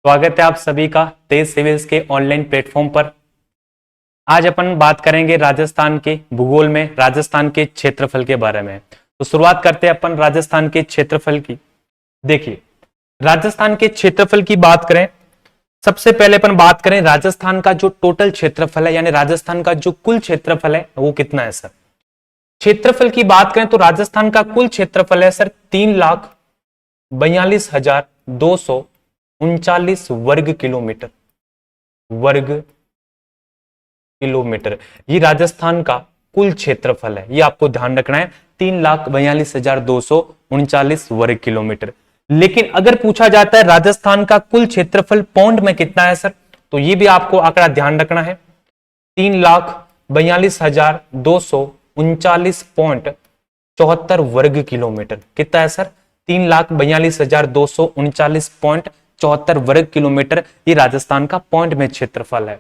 स्वागत है आप सभी का तेज सिविल्स के ऑनलाइन प्लेटफॉर्म पर। आज अपन बात करेंगे राजस्थान के भूगोल में राजस्थान के क्षेत्रफल के बारे में। तो शुरुआत करते हैं अपन राजस्थान के क्षेत्रफल की। देखिए, राजस्थान के क्षेत्रफल की बात करें, सबसे पहले अपन बात करें राजस्थान का जो टोटल क्षेत्रफल है, यानी राजस्थान का जो कुल क्षेत्रफल है वो कितना है सर। क्षेत्रफल की बात करें तो राजस्थान का कुल क्षेत्रफल है सर 3,42,239 वर्ग किलोमीटर। ये राजस्थान का कुल क्षेत्रफल है, ये आपको ध्यान रखना है, 3,42,239 वर्ग किलोमीटर। लेकिन अगर पूछा जाता है राजस्थान का कुल क्षेत्रफल पौंड में कितना है सर, तो ये भी आपको आंकड़ा ध्यान रखना है, 3,42,239.74 वर्ग किलोमीटर। कितना है सर, 3,42,239.74 वर्ग किलोमीटर। ये राजस्थान का पॉइंट में क्षेत्रफल है।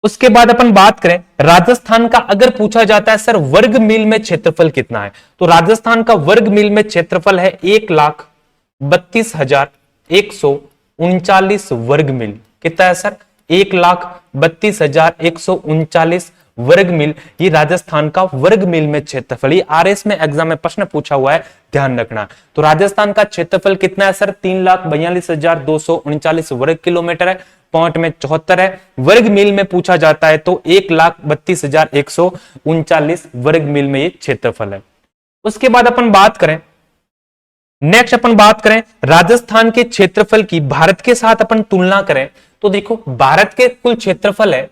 उसके बाद अपन बात करें राजस्थान का, अगर पूछा जाता है सर वर्ग मील में क्षेत्रफल कितना है, तो राजस्थान का वर्ग मील में क्षेत्रफल है 1,32,139 वर्ग मील। कितना है सर, 1,32,139 वर्ग मील। ये राजस्थान का वर्ग मील में क्षेत्रफल। ये आरएस में एग्जाम में प्रश्न पूछा हुआ है, ध्यान रखना। तो राजस्थान का क्षेत्रफल कितना है सर, 3,42,239 वर्ग किलोमीटर है, पॉइंट में 74 है। वर्ग मील में पूछा जाता है तो 1,32,139 वर्ग मील में ये क्षेत्रफल है। उसके बाद अपन बात करें, नेक्स्ट अपन बात करें राजस्थान के क्षेत्रफल की भारत के साथ अपन तुलना करें, तो देखो भारत के कुल क्षेत्रफल है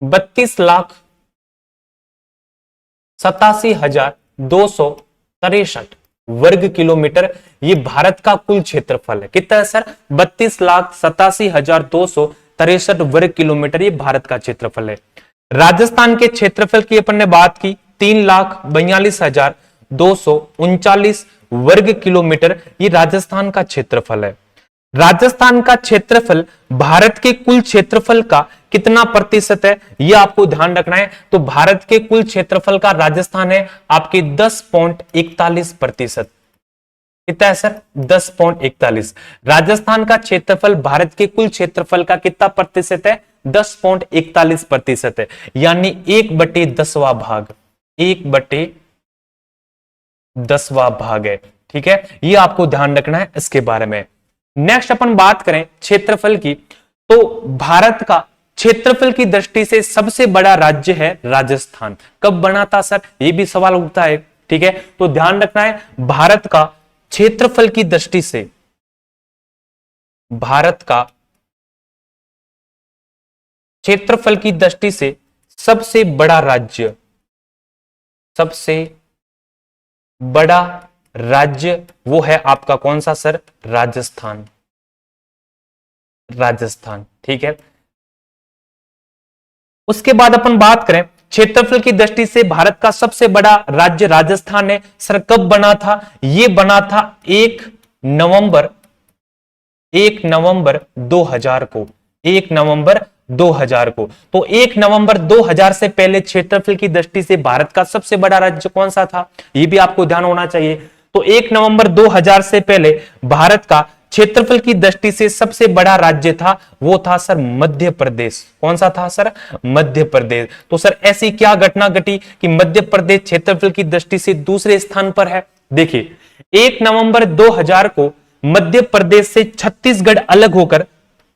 32,87,263 वर्ग किलोमीटर। ये भारत का कुल क्षेत्रफल है। कितना है सर, 32,87,263 वर्ग किलोमीटर। ये भारत का क्षेत्रफल है। राजस्थान के क्षेत्रफल की अपन ने बात की 3,42,239 वर्ग किलोमीटर। ये राजस्थान का क्षेत्रफल है। राजस्थान का क्षेत्रफल भारत के कुल क्षेत्रफल का कितना प्रतिशत है, यह आपको ध्यान रखना है। तो भारत के कुल क्षेत्रफल का राजस्थान है आपके 10.41%। कितना है सर, 10.41। राजस्थान का क्षेत्रफल भारत के कुल क्षेत्रफल का कितना प्रतिशत है, 10.41% है, यानी 1/10वां भाग, 1/10वां भाग है। ठीक है, यह आपको ध्यान रखना है इसके बारे में। नेक्स्ट अपन बात करें क्षेत्रफल की, तो भारत का क्षेत्रफल की दृष्टि से सबसे बड़ा राज्य है राजस्थान। कब बना था सर, यह भी सवाल उठता है। ठीक है, तो ध्यान रखना है भारत का क्षेत्रफल की दृष्टि से, भारत का क्षेत्रफल की दृष्टि से सबसे बड़ा राज्य, सबसे बड़ा राज्य वो है आपका कौन सा सर, राजस्थान। राजस्थान, ठीक है। उसके बाद अपन बात करें क्षेत्रफल की दृष्टि से भारत का सबसे बड़ा राज्य राजस्थान है। सर कब बना था, यह बना था 1 नवंबर 2000 को, 1 नवंबर 2000 को। तो 1 नवंबर 2000 से पहले क्षेत्रफल की दृष्टि से भारत का सबसे बड़ा राज्य कौन सा था, यह भी आपको ध्यान होना चाहिए। तो 1 नवंबर 2000 से पहले भारत का क्षेत्रफल की दृष्टि से सबसे बड़ा राज्य था, वो था सर मध्य प्रदेश। कौन सा था सर, मध्य प्रदेश। तो सर ऐसी क्या घटना घटी कि मध्य प्रदेश क्षेत्रफल की दृष्टि से दूसरे स्थान पर है। देखिए 1 नवंबर 2000 को मध्य प्रदेश से छत्तीसगढ़ अलग होकर,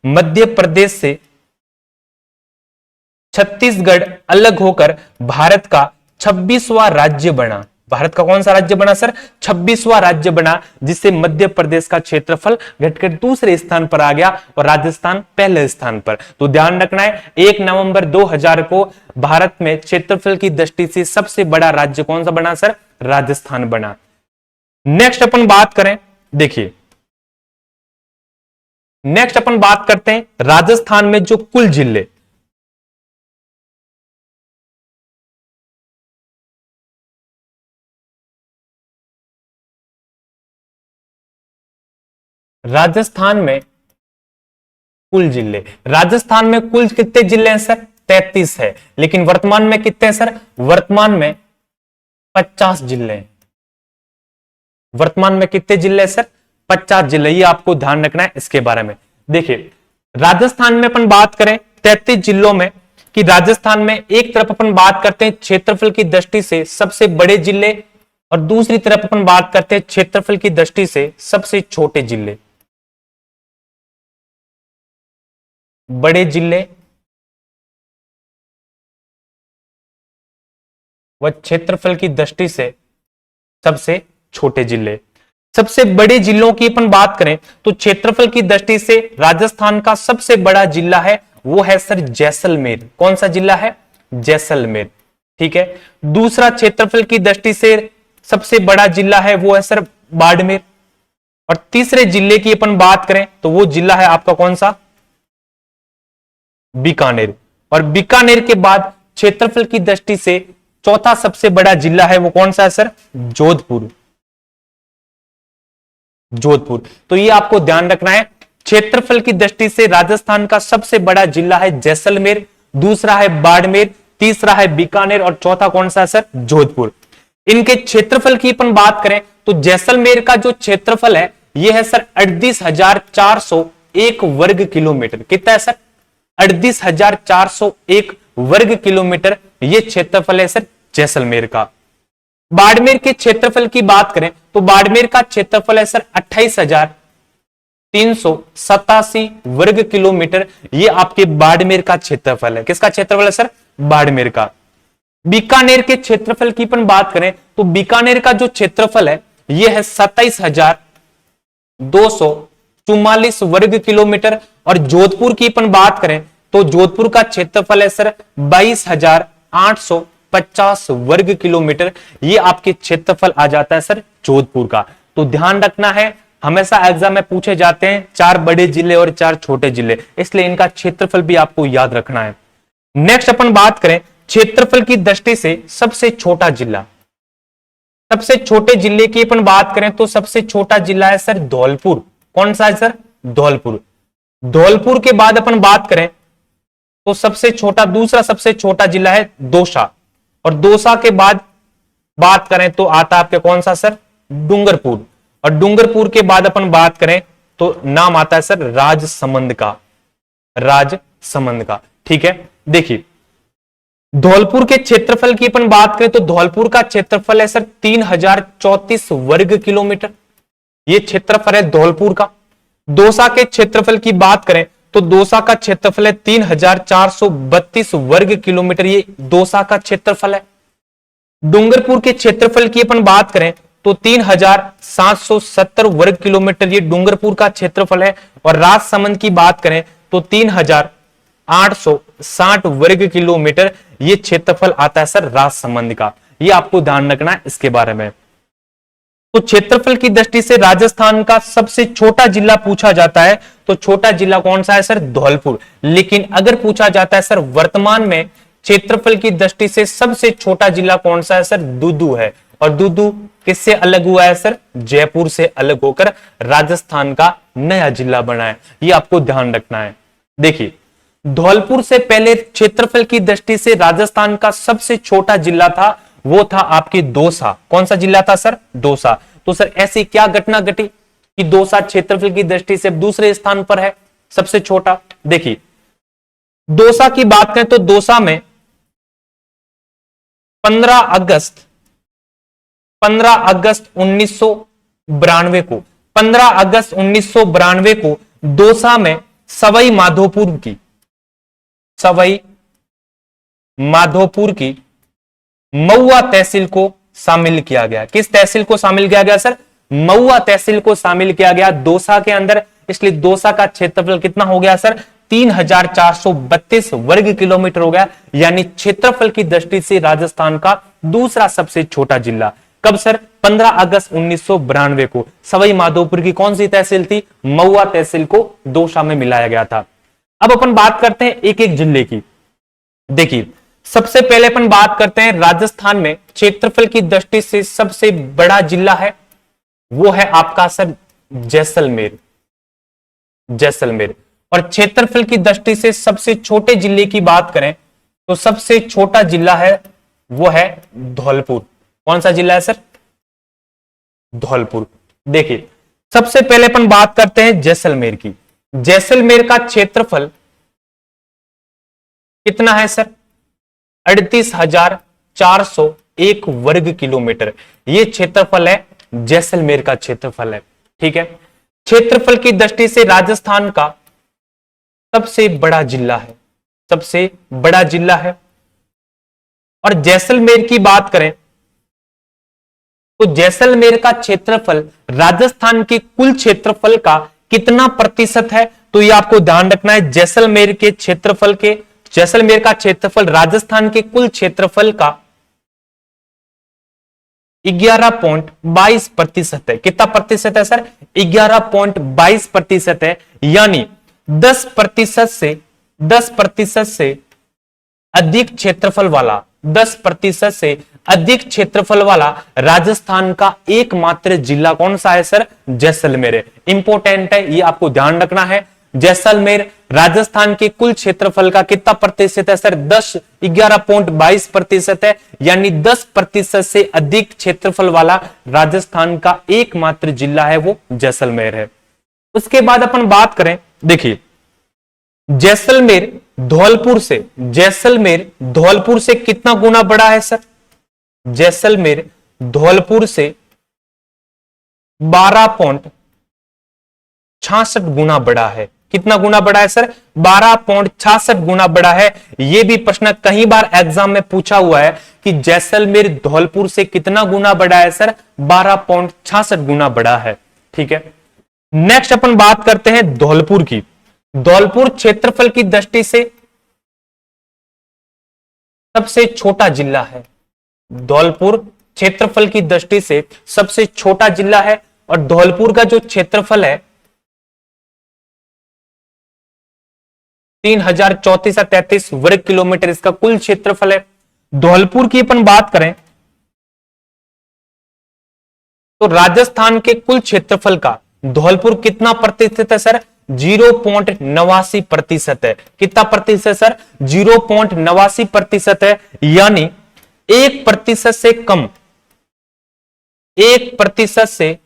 मध्य प्रदेश से छत्तीसगढ़ अलग होकर भारत का 26वां राज्य बना। भारत का कौन सा राज्य बना सर, 26वां राज्य बना, जिससे मध्य प्रदेश का क्षेत्रफल घटकर दूसरे स्थान पर आ गया और राजस्थान पहले स्थान पर। तो ध्यान रखना है 1 नवंबर 2000 को भारत में क्षेत्रफल की दृष्टि से सबसे बड़ा राज्य कौन सा बना सर, राजस्थान बना। नेक्स्ट अपन बात करें, देखिए नेक्स्ट अपन बात करते हैं राजस्थान में जो कुल जिले, राजस्थान में कुल जिले, राजस्थान में कुल कितने जिले हैं सर, 33 है। लेकिन वर्तमान में कितने हैं सर, वर्तमान में 50 जिले हैं। वर्तमान में कितने जिले हैं सर, 50 जिले। ये आपको ध्यान रखना है इसके बारे में। देखिए राजस्थान में अपन बात करें 33 जिलों में, कि राजस्थान में एक तरफ अपन बात करते हैं क्षेत्रफल की दृष्टि से सबसे बड़े जिले, और दूसरी तरफ अपन बात करते हैं क्षेत्रफल की दृष्टि से सबसे छोटे जिले। बड़े जिले व क्षेत्रफल की दृष्टि से सबसे छोटे जिले। सबसे बड़े जिलों की अपन बात करें तो क्षेत्रफल की दृष्टि से राजस्थान का सबसे बड़ा जिला है वो है सर जैसलमेर। कौन सा जिला है? जैसलमेर। ठीक है। दूसरा क्षेत्रफल की दृष्टि से सबसे बड़ा जिला है वो है सर बाड़मेर। और तीसरे जिले की अपन बात करें तो वो जिला है आपका कौन सा? बीकानेर। और बीकानेर के बाद क्षेत्रफल की दृष्टि से चौथा सबसे बड़ा जिला है वो कौन सा है सर? जोधपुर। जोधपुर। तो ये आपको ध्यान रखना है, क्षेत्रफल की दृष्टि से राजस्थान का सबसे बड़ा जिला है जैसलमेर, दूसरा है बाड़मेर, तीसरा है बीकानेर और चौथा कौन सा है सर? जोधपुर। इनके क्षेत्रफल की अपन बात करें तो जैसलमेर का जो क्षेत्रफल है यह है सर 38,401 वर्ग किलोमीटर। कितना है सर? 38,401 वर्ग किलोमीटर ये क्षेत्रफल है सर जैसलमेर का। बाड़मेर के क्षेत्रफल की बात करें तो बाड़मेर का क्षेत्रफल है सर 28,387 वर्ग किलोमीटर। ये आपके बाड़मेर का क्षेत्रफल है। किसका क्षेत्रफल है सर? बाड़मेर का। बीकानेर के क्षेत्रफल की अपन बात करें तो बीकानेर का जो क्षेत्रफल है यह है 27,244 वर्ग किलोमीटर। और जोधपुर की अपन बात करें तो जोधपुर का क्षेत्रफल है सर 22,850 वर्ग किलोमीटर। ये आपके क्षेत्रफल आ जाता है सर जोधपुर का। तो ध्यान रखना है, हमेशा एग्जाम में पूछे जाते हैं 4 बड़े जिले और 4 छोटे जिले, इसलिए इनका क्षेत्रफल भी आपको याद रखना है। नेक्स्ट अपन बात करें क्षेत्रफल की दृष्टि से सबसे छोटा जिला। सबसे छोटे जिले की अपन बात करें तो सबसे छोटा जिला है सर धौलपुर। कौन सा है सर? धौलपुर। धौलपुर के बाद अपन बात करें तो सबसे छोटा, दूसरा सबसे छोटा जिला है दौसा। और दौसा के बाद बात करें तो आता है आपके कौन सा सर? डूंगरपुर। और डूंगरपुर के बाद अपन बात करें तो नाम आता है सर राजसमंद का। राजसमंद का। ठीक है। देखिए धौलपुर के क्षेत्रफल की अपन बात करें तो धौलपुर का क्षेत्रफल है सर 3034 वर्ग किलोमीटर। ये क्षेत्रफल है धौलपुर का। दौसा के क्षेत्रफल की बात करें तो दौसा का क्षेत्रफल है 3432 वर्ग किलोमीटर। ये दौसा का क्षेत्रफल है। डूंगरपुर के क्षेत्रफल की अपन बात करें तो 3770 वर्ग किलोमीटर। ये डूंगरपुर का क्षेत्रफल है। और राजसमंद की बात करें तो 3860 वर्ग किलोमीटर ये क्षेत्रफल आता है सर राजसमंद का। ये आपको ध्यान रखना है इसके बारे में। तो क्षेत्रफल की दृष्टि से राजस्थान का सबसे छोटा जिला पूछा जाता है तो छोटा जिला कौन सा है सर? धौलपुर। लेकिन अगर पूछा जाता है सर वर्तमान में क्षेत्रफल की दृष्टि से सबसे छोटा जिला कौन सा है सर? दूदू है। और दूदू किससे अलग हुआ है सर? जयपुर से अलग होकर राजस्थान का नया जिला बना है। ये आपको ध्यान रखना है। देखिए धौलपुर से पहले क्षेत्रफल की दृष्टि से राजस्थान का सबसे छोटा जिला था वो था आपके दौसा। कौन सा जिला था सर? दौसा। तो सर ऐसी क्या घटना घटी कि दौसा क्षेत्रफल की दृष्टि से दूसरे स्थान पर है सबसे छोटा? देखिए दौसा की बात करें तो दौसा में 15 अगस्त 1992 को 15 अगस्त 1992 को दौसा में सवाई माधोपुर की महुआ तहसील को शामिल किया गया। किस तहसील को शामिल किया गया सर? महुआ तहसील को शामिल किया गया दौसा के अंदर। इसलिए दौसा का क्षेत्रफल कितना हो गया सर? 3432 वर्ग किलोमीटर हो गया। यानी क्षेत्रफल की दृष्टि से राजस्थान का दूसरा सबसे छोटा जिला। कब सर? 15 अगस्त 1992 को सवाई माधोपुर की कौन सी तहसील थी? महुआ तहसील को दौसा में मिलाया गया था। अब अपन बात करते हैं एक एक जिले की। देखिए सबसे पहले अपन बात करते हैं राजस्थान में क्षेत्रफल की दृष्टि से सबसे बड़ा जिला है वो है आपका सर जैसलमेर। जैसलमेर। और क्षेत्रफल की दृष्टि से सबसे छोटे जिले की बात करें तो सबसे छोटा जिला है वो है धौलपुर। कौन सा जिला है सर? धौलपुर। देखिए सबसे पहले अपन बात करते हैं जैसलमेर की। जैसलमेर का क्षेत्रफल कितना है सर? 38,401 वर्ग किलोमीटर। ये क्षेत्रफल है, जैसलमेर का क्षेत्रफल है। ठीक है, क्षेत्रफल की दृष्टि से राजस्थान का सबसे बड़ा जिला है, सबसे बड़ा जिला है। और जैसलमेर की बात करें तो जैसलमेर का क्षेत्रफल राजस्थान के कुल क्षेत्रफल का कितना प्रतिशत है? तो ये आपको ध्यान रखना है। जैसलमेर का क्षेत्रफल राजस्थान के कुल क्षेत्रफल का 11.22% है। कितना प्रतिशत है सर? 11.22% है। यानी 10% से अधिक क्षेत्रफल वाला 10% से अधिक क्षेत्रफल वाला राजस्थान का एकमात्र जिला कौन सा है सर? जैसलमेर है। इंपॉर्टेंट है, ये आपको ध्यान रखना है। जैसलमेर राजस्थान के कुल क्षेत्रफल का कितना प्रतिशत है सर? 11.22% है। यानी 10% से अधिक क्षेत्रफल वाला राजस्थान का एकमात्र जिला है, वो जैसलमेर है। उसके बाद अपन बात करें, देखिए जैसलमेर धौलपुर से कितना गुना बड़ा है सर? जैसलमेर धौलपुर से 12.66 गुना बड़ा है। कितना गुना बड़ा है सर? 12.66 गुना बड़ा है। यह भी प्रश्न कई बार एग्जाम में पूछा हुआ है कि जैसलमेर धौलपुर से कितना गुना बड़ा है सर? 12.66 गुना बड़ा है। ठीक है, नेक्स्ट अपन बात करते हैं धौलपुर की। धौलपुर क्षेत्रफल की दृष्टि से सबसे छोटा जिला है। धौलपुर क्षेत्रफल की दृष्टि से सबसे छोटा जिला है। और धौलपुर का जो क्षेत्रफल है 3,034 वर्ग किलोमीटर इसका कुल क्षेत्रफल है। धौलपुर की अपन बात करें तो राजस्थान के कुल क्षेत्रफल का धौलपुर कितना प्रतिशत है सर? 0.89% है। कितना प्रतिशत सर? 0.89% है। यानी 1% से कम 1% से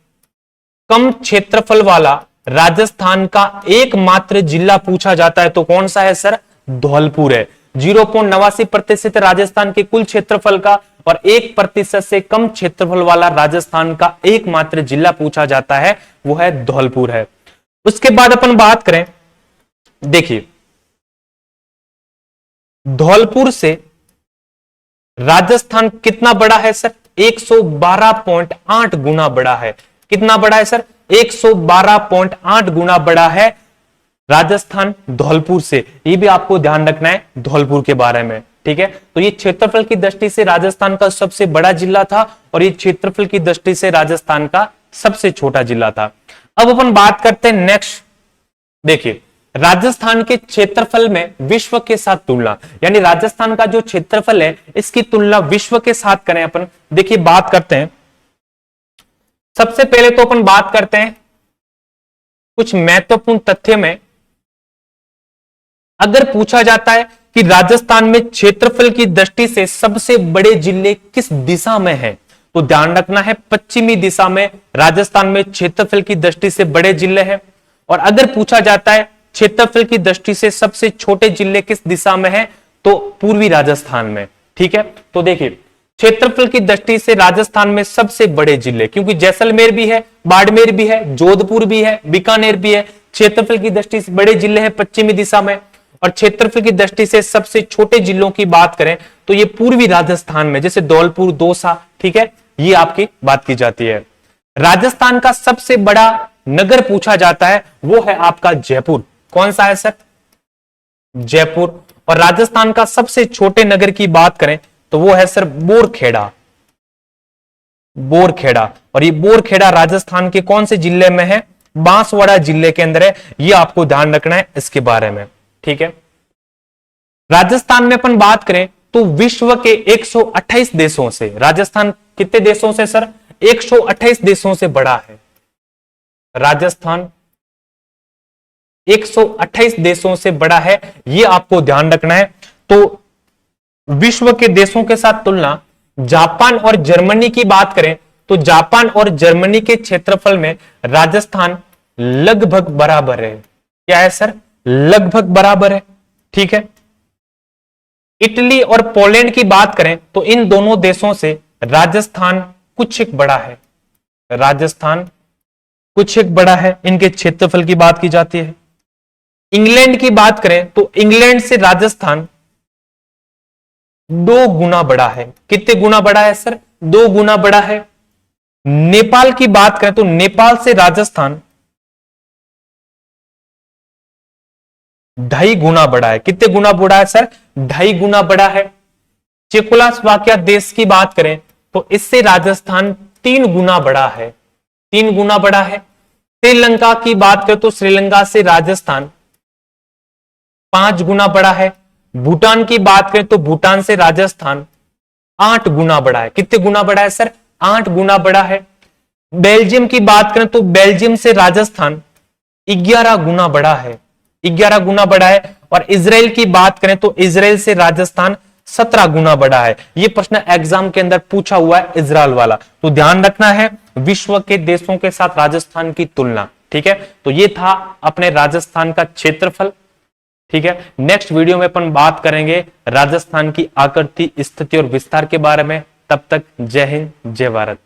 कम क्षेत्रफल वाला राजस्थान का एकमात्र जिला पूछा जाता है तो कौन सा है सर? धौलपुर है। 0.89% राजस्थान के कुल क्षेत्रफल का और 1% से कम क्षेत्रफल वाला राजस्थान का एकमात्र जिला पूछा जाता है, वो है धौलपुर है। उसके बाद अपन बात करें, देखिए धौलपुर से राजस्थान कितना बड़ा है सर? 112.8 गुना बड़ा है। कितना बड़ा है सर? 112.8 गुना बड़ा है राजस्थान धौलपुर से। ये भी आपको ध्यान रखना है धौलपुर के बारे में। ठीक है, तो ये क्षेत्रफल की दृष्टि से राजस्थान का सबसे बड़ा जिला था और ये क्षेत्रफल की दृष्टि से राजस्थान का सबसे छोटा जिला था। अब अपन बात करते हैं नेक्स्ट, देखिए राजस्थान के क्षेत्रफल में विश्व के साथ तुलना, यानी राजस्थान का जो क्षेत्रफल है इसकी तुलना विश्व के साथ करें अपन। देखिए बात करते हैं, सबसे पहले तो अपन बात करते हैं कुछ महत्वपूर्ण तथ्य में। अगर पूछा जाता है कि राजस्थान में क्षेत्रफल की दृष्टि से सबसे बड़े जिले किस दिशा में हैं, तो ध्यान रखना है पश्चिमी दिशा में राजस्थान में क्षेत्रफल की दृष्टि से बड़े जिले हैं। और अगर पूछा जाता है क्षेत्रफल की दृष्टि से सबसे छोटे जिले किस दिशा में हैं, तो पूर्वी राजस्थान में। ठीक है, तो देखिए क्षेत्रफल की दृष्टि से राजस्थान में सबसे बड़े जिले, क्योंकि जैसलमेर भी है, बाड़मेर भी है, जोधपुर भी है, बीकानेर भी है, क्षेत्रफल की दृष्टि से बड़े जिले हैं पश्चिमी दिशा में। और क्षेत्रफल की दृष्टि से सबसे छोटे जिलों की बात करें तो ये पूर्वी राजस्थान में, जैसे धौलपुर, दौसा, ठीक है, ये आपकी बात की जाती है। राजस्थान का सबसे बड़ा नगर पूछा जाता है वो है आपका जयपुर। कौन सा है सर? जयपुर। और राजस्थान का सबसे छोटे नगर की बात करें तो वो है सर बोरखेड़ा। बोरखेड़ा, और ये बोरखेड़ा राजस्थान के कौन से जिले में है? बांसवाड़ा जिले के अंदर है। ये आपको ध्यान रखना है इसके बारे में। ठीक है, राजस्थान में अपन बात करें तो विश्व के 128 देशों से राजस्थान कितने देशों से सर? 128 देशों से बड़ा है राजस्थान। 128 देशों से बड़ा है, ये आपको ध्यान रखना है। तो विश्व के देशों के साथ तुलना जापान और जर्मनी की बात करें तो जापान और जर्मनी के क्षेत्रफल में राजस्थान लगभग बराबर है। क्या है सर, लगभग बराबर है। ठीक है, इटली और पोलैंड की बात करें तो इन दोनों देशों से राजस्थान कुछ एक बड़ा है, राजस्थान कुछ एक बड़ा है, इनके क्षेत्रफल की बात की जाती है। इंग्लैंड की बात करें तो इंग्लैंड से राजस्थान 2 गुना बड़ा है। कितने गुना बड़ा है सर, 2 गुना बड़ा है। नेपाल की बात करें तो नेपाल से राजस्थान 2.5 गुना बड़ा है। कितने गुना बड़ा है सर, 2.5 गुना बड़ा है। चेकोस्लोवाकिया देश की बात करें तो इससे राजस्थान 3 गुना बड़ा है, 3 गुना बड़ा है। श्रीलंका की बात करें तो श्रीलंका से राजस्थान 5 गुना बड़ा है। भूटान की बात करें तो भूटान से राजस्थान 8 गुना बड़ा है। कितने गुना बड़ा है सर, 8 गुना बड़ा है। बेल्जियम की बात करें तो बेल्जियम से राजस्थान 11 गुना बड़ा है, 11 गुना बड़ा है। और इजराइल की बात करें तो इजराइल से राजस्थान 17 गुना बड़ा है। यह प्रश्न एग्जाम के अंदर पूछा हुआ है इजराइल वाला, तो ध्यान रखना है विश्व के देशों के साथ राजस्थान की तुलना। ठीक है, तो यह था अपने राजस्थान का क्षेत्रफल। ठीक है, नेक्स्ट वीडियो में अपन बात करेंगे राजस्थान की आकृति, स्थिति और विस्तार के बारे में। तब तक जय हिंद, जय भारत।